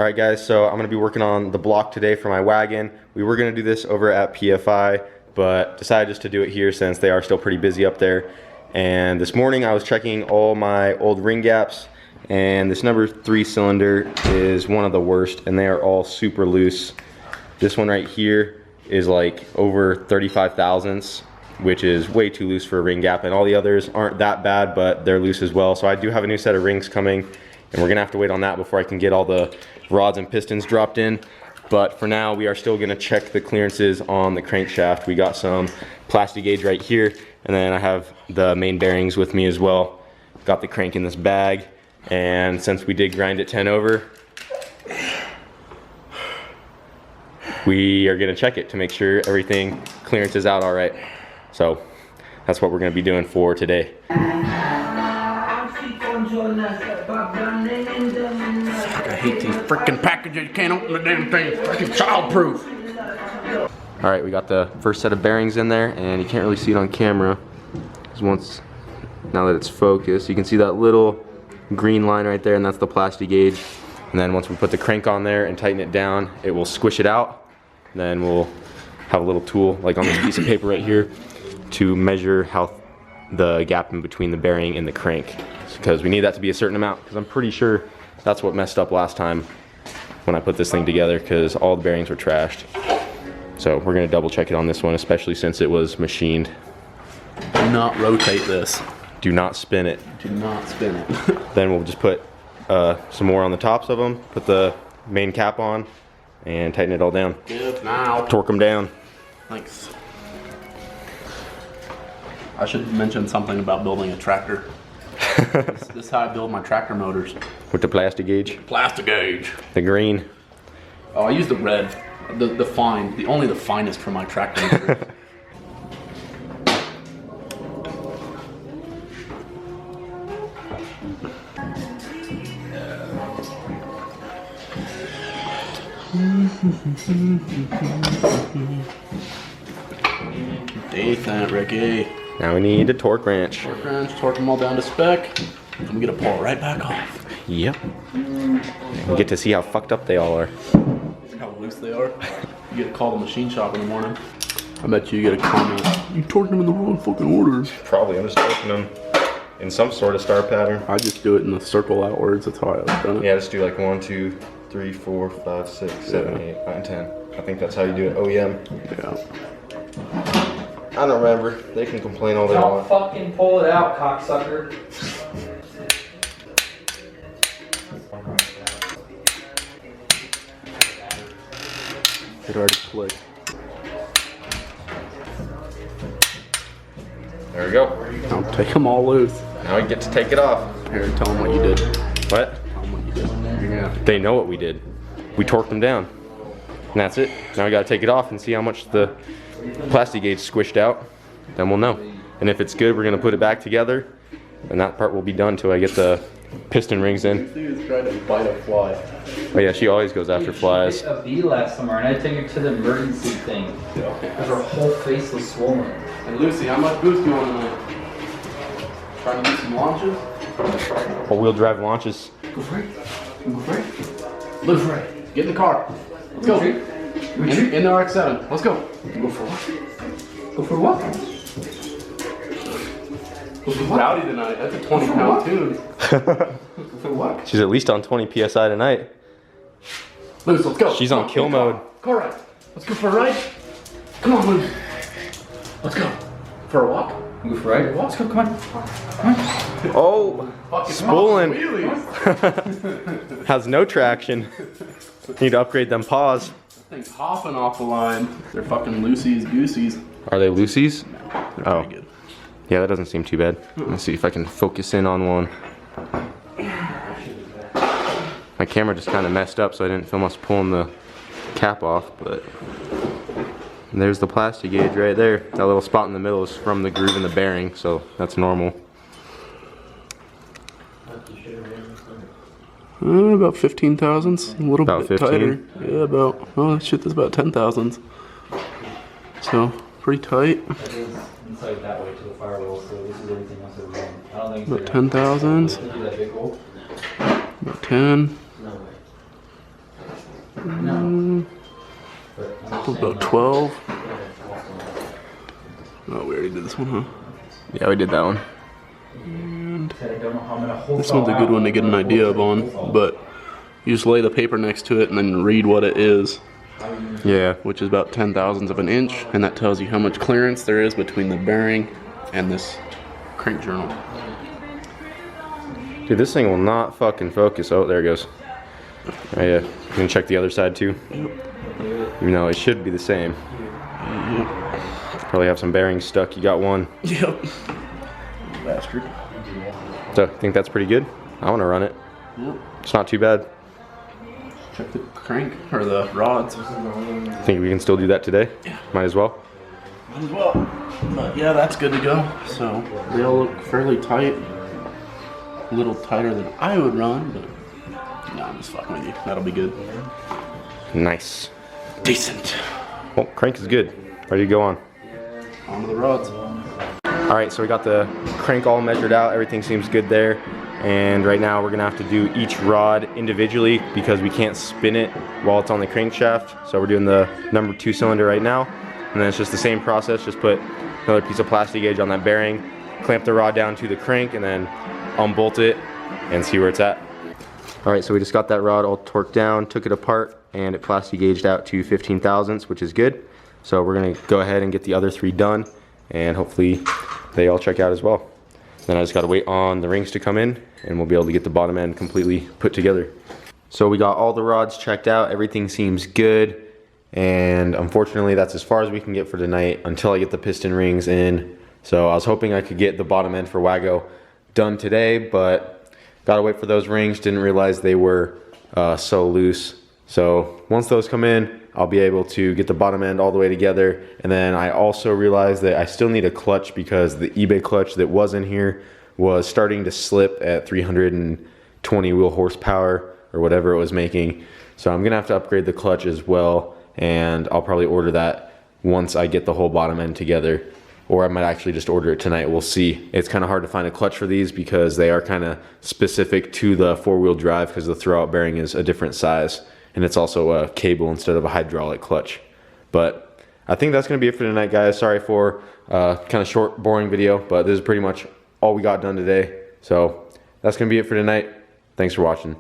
Alright guys, so I'm going to be working on the block today for my wagon. We were going to do this over at PFI, but decided just to do it here since they are still pretty busy up there. And this morning I was checking all my old ring gaps, and this number 3 cylinder is one of the worst, and they are all super loose. This one right here is like over 35 thousandths, which is way too loose for a ring gap, and all the others aren't that bad, but they're loose as well. So I do have a new set of rings coming, and we're gonna have to wait on that before I can get all the rods and pistons dropped in. But for now, we are still gonna check the clearances on the crankshaft. We got some Plasti gauge right here, and then I have the main bearings with me as well. Got the crank in this bag, and since we did grind it 10 over, we are gonna check it to make sure everything clearances out all right. So that's what we're gonna be doing for today. I hate these freaking packages. You can't open the damn thing. It's freaking childproof. All right, we got the first set of bearings in there, and you can't really see it on camera. Because now that it's focused, you can see that little green line right there, and that's the Plasti gauge. And then once we put the crank on there and tighten it down, it will squish it out. And then we'll have a little tool, like on this piece of paper right here, to measure how the gap in between the bearing and the crank. Because we need that to be a certain amount, because I'm pretty sure that's what messed up last time when I put this thing together, because all the bearings were trashed. So we're gonna double check it on this one, especially since it was machined. Do not rotate this. Do not spin it. Do not spin it. Then we'll just put some more on the tops of them, put the main cap on, and tighten it all down. Good now. Torque them down. Thanks. I should mention something about building a tractor. This is how I build my tractor motors. With the Plasti gauge. Plasti gauge. The green. Oh, I use the red. The fine. Only the finest for my tractor motors. Decent, Ricky. Now we need a torque wrench. Torque wrench, torque them all down to spec. And we get to pull it right back off. Yep. And we get to see how fucked up they all are. See how loose they are? You get to call the machine shop in the morning. I bet you get a comment. You torqued them in the wrong fucking order. Probably. I'm just torquing them in some sort of star pattern. I just do it in the circle outwards. That's how I always done it. Yeah, just do like 1, 2, 3, 4, 5, 6, 7, 8, 9, 10. I think that's how you do it. OEM. Yeah. I don't remember. They can complain all they Don't want. fucking pull it out, cocksucker. It already clicked. There we go. Now take them all loose. Now we get to take it off. Here, tell them what you did. What? Tell them what you did. Yeah. They know what we did. We torqued them down. And that's it. Now we gotta take it off and see how much the Plasti gauge squished out. Then we'll know. And if it's good, we're gonna put it back together. And that part will be done till I get the piston rings in. She was trying to bite a fly. Oh yeah, she always goes after flies. She bit a bee last summer, and I took her to the emergency thing because her whole face was swollen. And Lucy, how much boost do you want tonight? Trying to do some launches? All-wheel drive launches. Go for it. Go for it. Look for it. Get in the car. Let's go. In the RX-7. Let's go. Go for what? Go for what? Go for what? Rowdy tonight. That's a 20-pound tune. Go for what? She's at least on 20 PSI tonight. Luce, let's go. She's on kill mode. Car ride. Let's go for a ride. Come on, Luce. Let's go. For a walk? Go for a ride? Let's go, come on. Oh, Fucking spooling. wheelies. Has no traction. Need to upgrade them paws. That thing's hopping off the line. They're fucking loosies goosies. Are they Lucy's? They're Oh. pretty good. Yeah, that doesn't seem too bad. Let's see if I can focus in on one. My camera just kind of messed up, so I didn't film us pulling the cap off, but there's the Plasti gauge right there. That little spot in the middle is from the groove in the bearing, so that's normal. About 15 thousandths, a little About bit 15? tighter. Yeah, about, oh shit, that's about 10 thousandths. So, pretty tight. Inside that way to the firewall, so this is everything else that we're doing. I don't think About 10 thousandths. that big hole. About 10. About 12. Oh, we already did this one, huh? Yeah, we did that one. This one's a good one to get an idea of on, but you just lay the paper next to it and then read what it is. Yeah. Which is about 0.10 of an inch, and that tells you how much clearance there is between the bearing and this crank journal. Dude, this thing will not fucking focus. Oh, there it goes. Oh yeah, you can check the other side too. Even though it should be the same. Probably have some bearings stuck. You got one. Yep. Bastard. So, I think that's pretty good. I want to run it. Yep. It's not too bad. Check the crank, or the rods. Think we can still do that today? Yeah. Might as well. Might as well. But yeah, that's good to go. So, they all look fairly tight. A little tighter than I would run, but no, I'm just fucking with you. That'll be good. Nice. Decent. Well, crank is good. Ready to go on. On to the rods. All right, so we got the crank all measured out. Everything seems good there. And right now we're gonna have to do each rod individually because we can't spin it while it's on the crankshaft. So we're doing the number 2 cylinder right now. And then it's just the same process. Just put another piece of plastic gauge on that bearing, clamp the rod down to the crank, and then unbolt it and see where it's at. All right, so we just got that rod all torqued down, took it apart, and it plasti gauged out to 15 thousandths, which is good. So we're gonna go ahead and get the other 3 done, and hopefully they all check out as well. Then I just gotta wait on the rings to come in, and we'll be able to get the bottom end completely put together. So we got all the rods checked out, everything seems good, and unfortunately that's as far as we can get for tonight until I get the piston rings in. So I was hoping I could get the bottom end for Wago done today, but gotta wait for those rings. Didn't realize they were so loose. So once those come in, I'll be able to get the bottom end all the way together. And then I also realized that I still need a clutch because the eBay clutch that was in here was starting to slip at 320 wheel horsepower or whatever it was making. So I'm gonna have to upgrade the clutch as well, and I'll probably order that once I get the whole bottom end together. Or I might actually just order it tonight, we'll see. It's kind of hard to find a clutch for these because they are kind of specific to the 4-wheel drive because the throwout bearing is a different size. And it's also a cable instead of a hydraulic clutch. But I think that's gonna be it for tonight, guys. Sorry for kind of short, boring video, but this is pretty much all we got done today. So that's gonna be it for tonight. Thanks for watching.